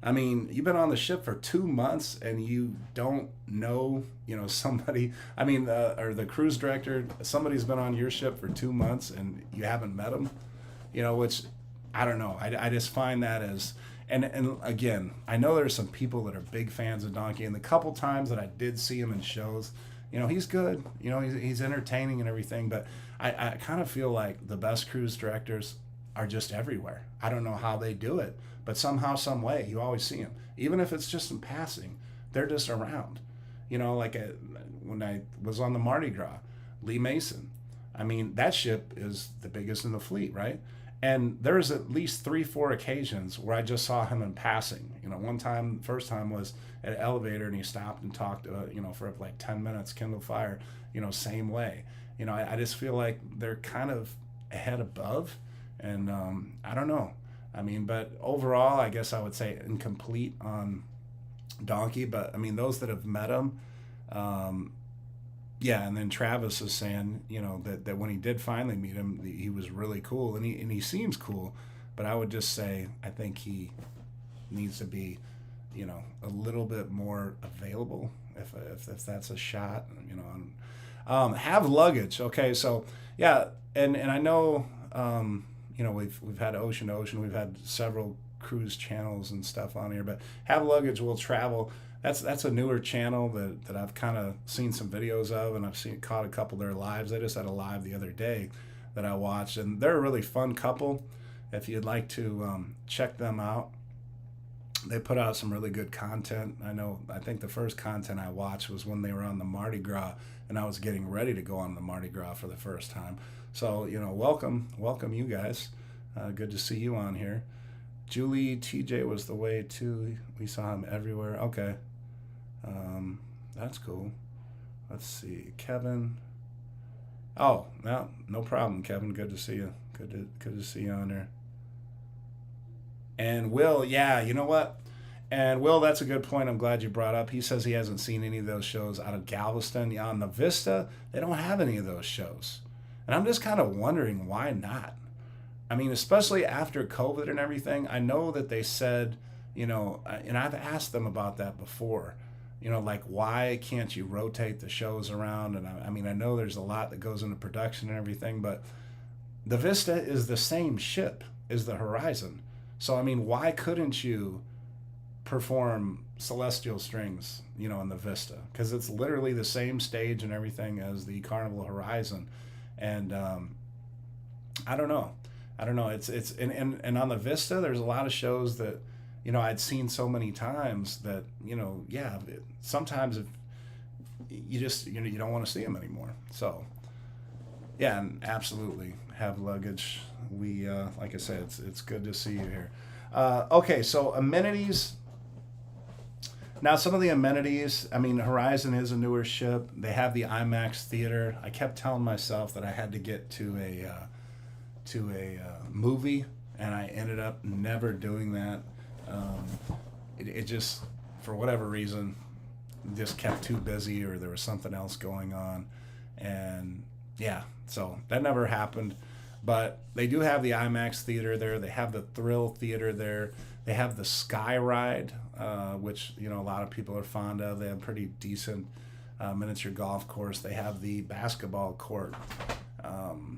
I mean, you've been on the ship for 2 months and you don't know, somebody, or the cruise director, somebody's been on your ship for 2 months and you haven't met them, which I don't know. I just find that as, and again, I know there's some people that are big fans of Donkey, and the couple times that I did see him in shows, he's good, he's entertaining and everything, but I kind of feel like the best cruise directors are just everywhere. I don't know how they do it, but somehow, some way, you always see them. Even if it's just in passing, they're just around. You know, like when I was on the Mardi Gras, Lee Mason. I mean, that ship is the biggest in the fleet, right? And there's at least 3, 4 occasions where I just saw him in passing. You know, one time, first time was at an elevator and he stopped and talked, you know, for like 10 minutes, kindle fire, you know, same way. You know, I just feel like they're kind of ahead above. And I don't know. I mean, but overall, I guess I would say incomplete on Donkey. But I mean, those that have met him, yeah, and then Travis is saying, you know, that when he did finally meet him, he was really cool, and he seems cool, but I would just say I think he needs to be, you know, a little bit more available if that's a shot, you know. Have luggage, okay? So yeah, and I know, you know, we've had Ocean to Ocean, we've had several cruise channels and stuff on here, but Have Luggage Will Travel. That's a newer channel that I've kind of seen some videos of, and I've caught a couple of their lives. They just had a live the other day that I watched, and they're a really fun couple. If you'd like to check them out, they put out some really good content. I think the first content I watched was when they were on the Mardi Gras, and I was getting ready to go on the Mardi Gras for the first time. So, you know, welcome you guys. Good to see you on here. Julie, TJ was the way too. We saw him everywhere. Okay. That's cool. Let's see, Kevin. Oh, no problem, Kevin. Good to see you. Good to see you on there. And Will, yeah, you know what? And Will, that's a good point. I'm glad you brought up. He says he hasn't seen any of those shows out of Galveston. Yeah, on the Vista, they don't have any of those shows, and I'm just kind of wondering why not. I mean, especially after COVID and everything. I know that they said, you know, and I've asked them about that before. You know, like, why can't you rotate the shows around? And I mean, I know there's a lot that goes into production and everything, but the Vista is the same ship as the Horizon. So, I mean, why couldn't you perform Celestial Strings, you know, in the Vista? Because it's literally the same stage and everything as the Carnival Horizon. And I don't know. It's and on the Vista, there's a lot of shows that, you know, I'd seen so many times that, you know, yeah, sometimes if you just, you know, you don't want to see them anymore. So, yeah, and absolutely Have Luggage. We, like I said, it's good to see you here. Okay, so amenities. Now, some of the amenities, I mean, Horizon is a newer ship. They have the IMAX theater. I kept telling myself that I had to get to a movie, and I ended up never doing that. It just, for whatever reason, just kept too busy, or there was something else going on, and yeah, so that never happened. But they do have the IMAX theater there. They have the Thrill Theater there. They have the Sky Ride, which, you know, a lot of people are fond of. They have pretty decent miniature golf course. They have the basketball court.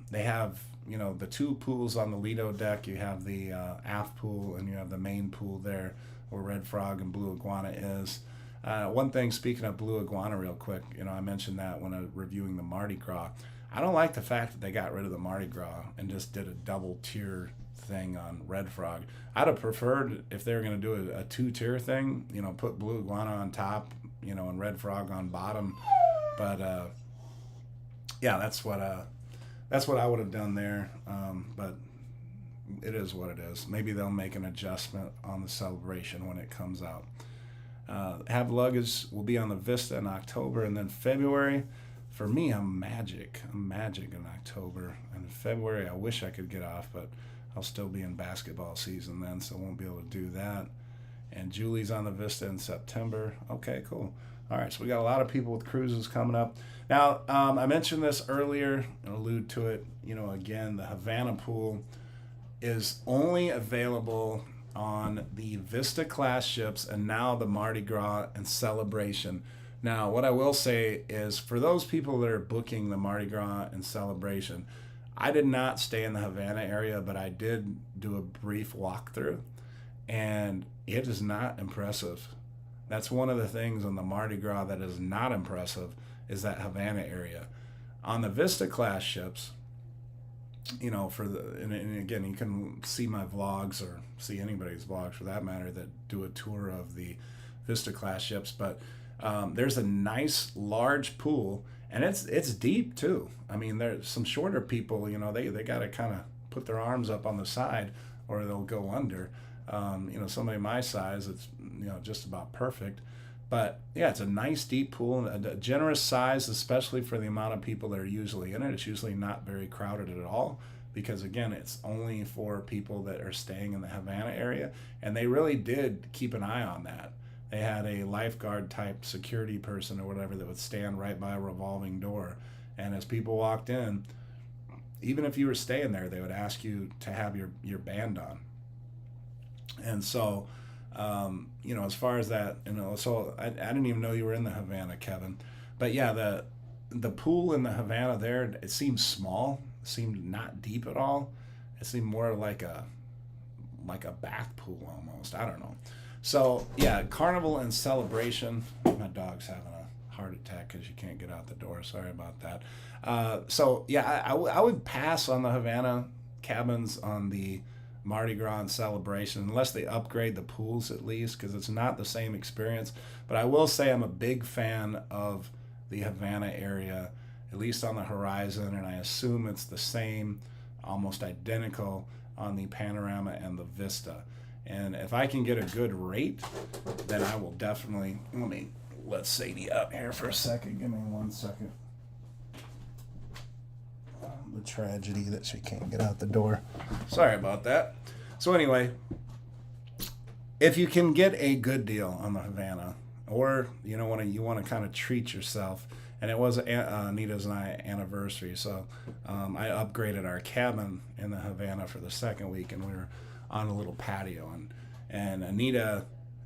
They have, you know, the 2 pools on the Lido deck. You have the aft pool, and you have the main pool there where Red Frog and Blue Iguana is. One thing, speaking of Blue Iguana real quick, you know, I mentioned that when I was reviewing the Mardi Gras. I don't like the fact that they got rid of the Mardi Gras and just did a double tier thing on Red Frog. I'd have preferred, if they were going to do a 2-tier thing, you know, put Blue Iguana on top, you know, and Red Frog on bottom. But yeah, that's what I would have done there. But it is what it is. Maybe they'll make an adjustment on the celebration when it comes out. Have Luggage will be on the Vista in October, and then February. For me, I'm Magic in October. And in February, I wish I could get off, but I'll still be in basketball season then, so I won't be able to do that. And Julie's on the Vista in September. Okay, cool. All right, so we got a lot of people with cruises coming up. Now, I mentioned this earlier and allude to it. You know, again, the Havana pool is only available on the Vista class ships and now the Mardi Gras and Celebration. Now, what I will say is, for those people that are booking the Mardi Gras and Celebration, I did not stay in the Havana area, but I did do a brief walkthrough, and it is not impressive. That's one of the things on the Mardi Gras that is not impressive, is that Havana area. On the Vista class ships, you know, and again, you can see my vlogs, or see anybody's vlogs for that matter, that do a tour of the Vista class ships, but there's a nice large pool, and it's deep too. I mean, there's some shorter people, they got to kind of put their arms up on the side or they'll go under. Somebody my size, it's just about perfect. But yeah, it's a nice deep pool, a generous size, especially for the amount of people that are usually in it. It's usually not very crowded at all because, again, it's only for people that are staying in the Havana area. And they really did keep an eye on that. They had a lifeguard type security person or whatever that would stand right by a revolving door. And as people walked in, even if you were staying there, they would ask you to have your band on. And so, as far as that, so I didn't even know you were in the Havana, Kevin. But yeah, the pool in the Havana there, it seemed small, seemed not deep at all. It seemed more like a bath pool almost. I don't know. So yeah, Carnival and Celebration. My dog's having a heart attack because you can't get out the door. Sorry about that. So yeah, I would pass on the Havana cabins on the Mardi Gras and Celebration unless they upgrade the pools at least, because it's not the same experience. But I will say I'm a big fan of the Havana area, at least on the horizon, and I assume it's the same, almost identical on the Panorama and the Vista. And if I can get a good rate, then I will definitely, let Sadie out here for a second. Give me 1 second. The tragedy that she can't get out the door. Sorry about that. So anyway, if you can get a good deal on the Havana, or you want to kind of treat yourself, and it was Anita's and I anniversary, so I upgraded our cabin in the Havana for the second week, and we were on a little patio, and Anita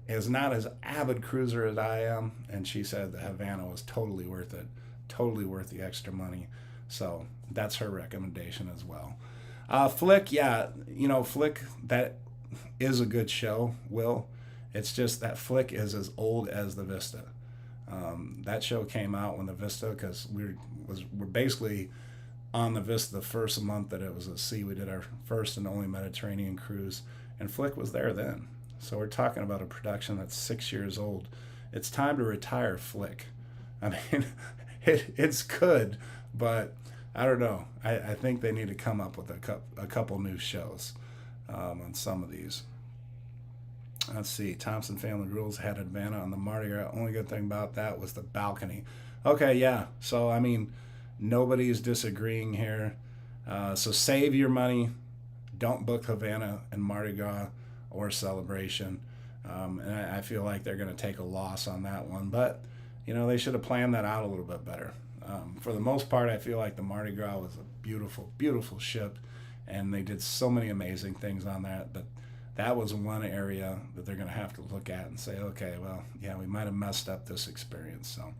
is not as avid cruiser as I am, and she said the Havana was totally worth it, totally worth the extra money. So that's her recommendation as well. Flick, yeah, Flick, that is a good show, Will. It's just that Flick is as old as the Vista. That show came out when the Vista, because we're basically on the Vista the first month that it was at sea. We did our first and only Mediterranean cruise, and Flick was there then. So we're talking about a production that's 6 years old. It's time to retire Flick. I mean, it's good, but I don't know. I think they need to come up with a couple new shows on some of these. Let's see. Thompson Family Rules had Havana on the Mardi Gras. Only good thing about that was the balcony. Okay, yeah. So, I mean, nobody's disagreeing here. So save your money. Don't book Havana and Mardi Gras or Celebration. And I feel like they're going to take a loss on that one. But, they should have planned that out a little bit better. For the most part, I feel like the Mardi Gras was a beautiful, beautiful ship, and they did so many amazing things on that. But that was one area that they're going to have to look at and say, okay, well, yeah, we might have messed up this experience. So,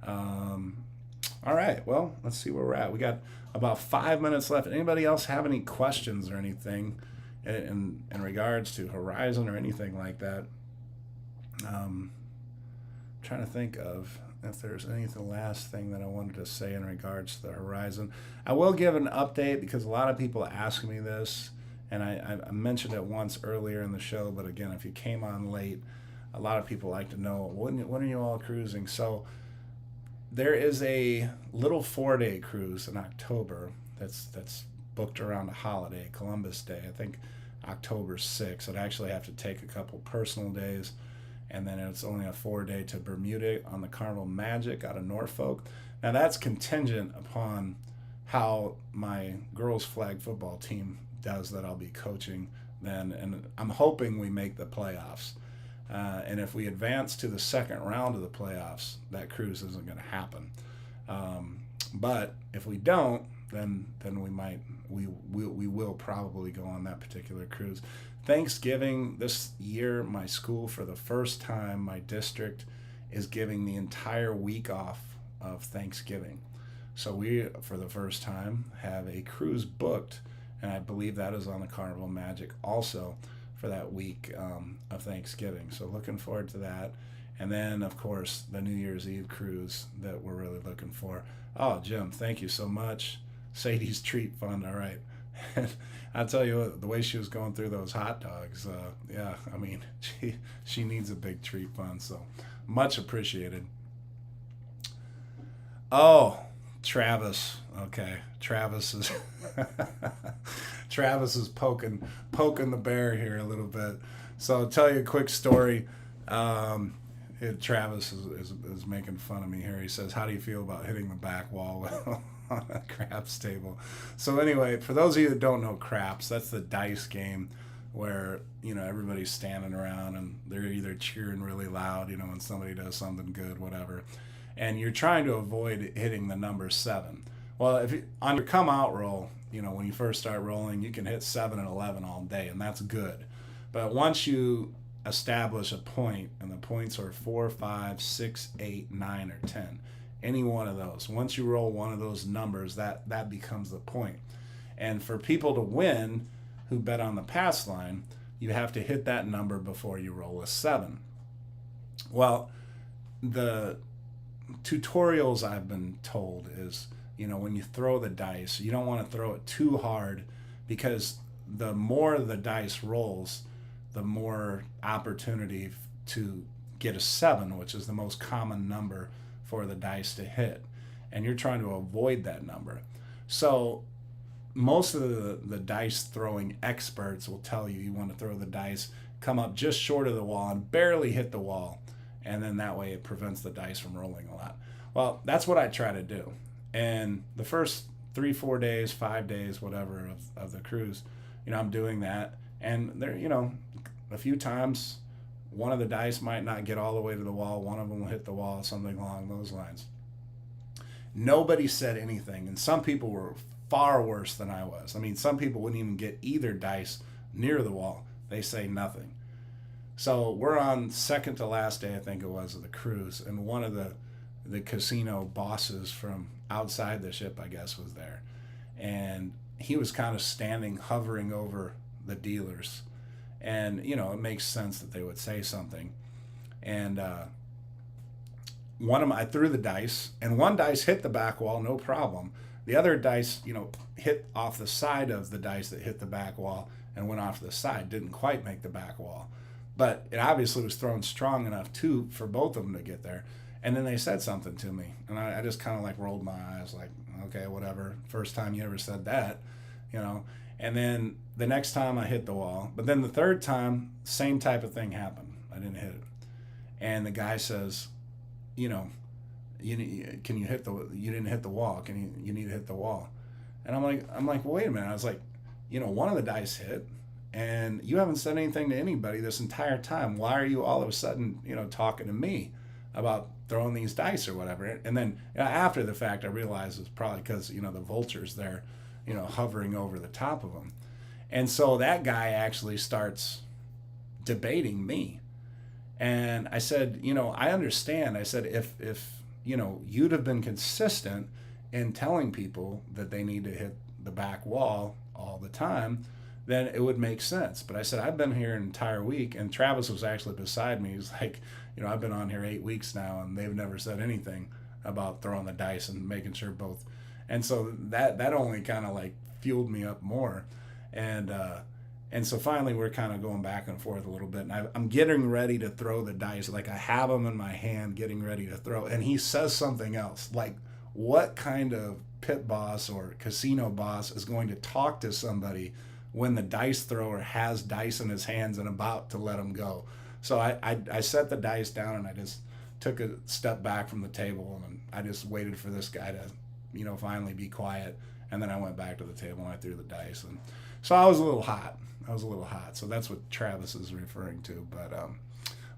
all right, well, let's see where we're at. We got about 5 minutes left. Anybody else have any questions or anything in regards to Horizon or anything like that? Trying to think of if there's anything last thing that I wanted to say in regards to the Horizon. I will give an update because a lot of people ask me this, and I mentioned it once earlier in the show, but again, if you came on late, a lot of people like to know, when are you all cruising? So there is a little 4-day cruise in October that's booked around a holiday, Columbus Day, I think October 6th. I'd actually have to take a couple personal days, and then it's only a 4-day to Bermuda on the Carnival Magic out of Norfolk. Now that's contingent upon how my girls flag football team does that I'll be coaching then, and I'm hoping we make the playoffs. And if we advance to the second round of the playoffs, that cruise isn't going to happen. But if we don't, then we will probably go on that particular cruise. Thanksgiving this year, my school, for the first time, my district is giving the entire week off of Thanksgiving. So we, for the first time, have a cruise booked, and I believe that is on the Carnival Magic also for that week of Thanksgiving. So looking forward to that. And then, of course, the New Year's Eve cruise that we're really looking for. Oh, Jim, thank you so much. Sadie's Treat Fund. All right. And I'll tell you what, the way she was going through those hot dogs, yeah, I mean, she needs a big treat fund, so much appreciated. Oh, Travis. Okay, Travis is Travis is poking the bear here a little bit. So I'll tell you a quick story. Um, Travis is making fun of me here. He says, "How do you feel about hitting the back wall on a craps table?" So anyway, for those of you that don't know craps, that's the dice game where everybody's standing around and they're either cheering really loud, when somebody does something good, whatever, and you're trying to avoid hitting the number 7. Well, if you, on your come out roll, when you first start rolling, you can hit 7 and 11 all day, and that's good. But once you establish a point, and the points are 4, 5, 6, 8, 9, or 10, any one of those, once you roll one of those numbers, that becomes the point. And for people to win who bet on the pass line, you have to hit that number before you roll a 7. Well, the tutorials I've been told is, when you throw the dice, you don't want to throw it too hard, because the more the dice rolls, the more opportunity to get a 7, which is the most common number for the dice to hit. And you're trying to avoid that number. So most of the dice throwing experts will tell you want to throw the dice, come up just short of the wall and barely hit the wall. And then that way it prevents the dice from rolling a lot. Well, that's what I try to do. And the first 3, 4 days, 5 days, whatever of the cruise, I'm doing that. And there, a few times, one of the dice might not get all the way to the wall. One of them will hit the wall, something along those lines. Nobody said anything. And some people were far worse than I was. I mean, some people wouldn't even get either dice near the wall. They say nothing. So we're on second to last day, I think it was, of the cruise. And one of the casino bosses from outside the ship, I guess, was there. And he was kind of standing, hovering over the dealers. And, it makes sense that they would say something. And one of them, I threw the dice, and one dice hit the back wall, no problem. The other dice, hit off the side of the dice that hit the back wall and went off to the side. Didn't quite make the back wall. But it obviously was thrown strong enough, too, for both of them to get there. And then they said something to me. And I just kind of rolled my eyes like, okay, whatever. First time you ever said that, And then the next time I hit the wall. But then the third time, same type of thing happened. I didn't hit it. And the guy says, can you hit you didn't hit the wall. You need to hit the wall. And I'm like, well, wait a minute. I was like, one of the dice hit. And you haven't said anything to anybody this entire time. Why are you all of a sudden, talking to me about throwing these dice or whatever? And then after the fact, I realized it's probably because, the vulture's there, hovering over the top of them. And so that guy actually starts debating me. And I said, I understand. I said, if you'd have been consistent in telling people that they need to hit the back wall all the time, then it would make sense. But I said, I've been here an entire week, and Travis was actually beside me. He's like, I've been on here 8 weeks now, and they've never said anything about throwing the dice and making sure both. And so that only kind of fueled me up more. And so finally we're kind of going back and forth a little bit, and I'm getting ready to throw the dice. I have them in my hand, getting ready to throw. And he says something else, what kind of pit boss or casino boss is going to talk to somebody when the dice thrower has dice in his hands and about to let them go? So I set the dice down, and I just took a step back from the table, and I just waited for this guy to, finally be quiet. And then I went back to the table and I threw the dice. And so I was a little hot. So that's what Travis is referring to.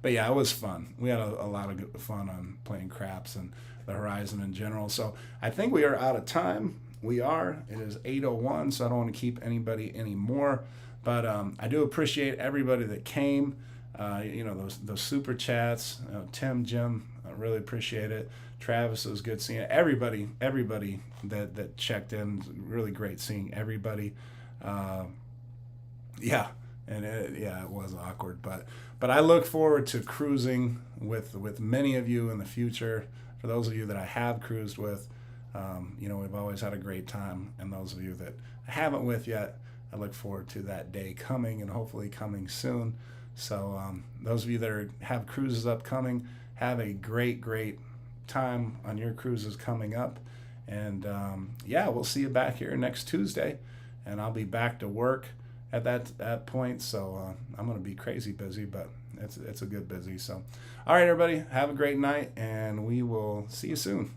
But yeah, it was fun. We had a lot of good fun on playing craps and the Horizon in general. So I think we are out of time. We are. It is 8:01, so I don't want to keep anybody anymore. But I do appreciate everybody that came. Those super chats. Tim, Jim, I really appreciate it. Travis, it was good seeing it. Everybody that checked in, really great seeing everybody. Yeah, and it was awkward, but I look forward to cruising with many of you in the future. For those of you that I have cruised with, We've always had a great time. And those of you that I haven't with yet, I look forward to that day coming and hopefully coming soon. So those of you that have cruises upcoming, have a great, great time on your cruises coming up. And we'll see you back here next Tuesday. And I'll be back to work at that point. So I'm going to be crazy busy, but it's a good busy. So, all right, everybody, have a great night, and we will see you soon.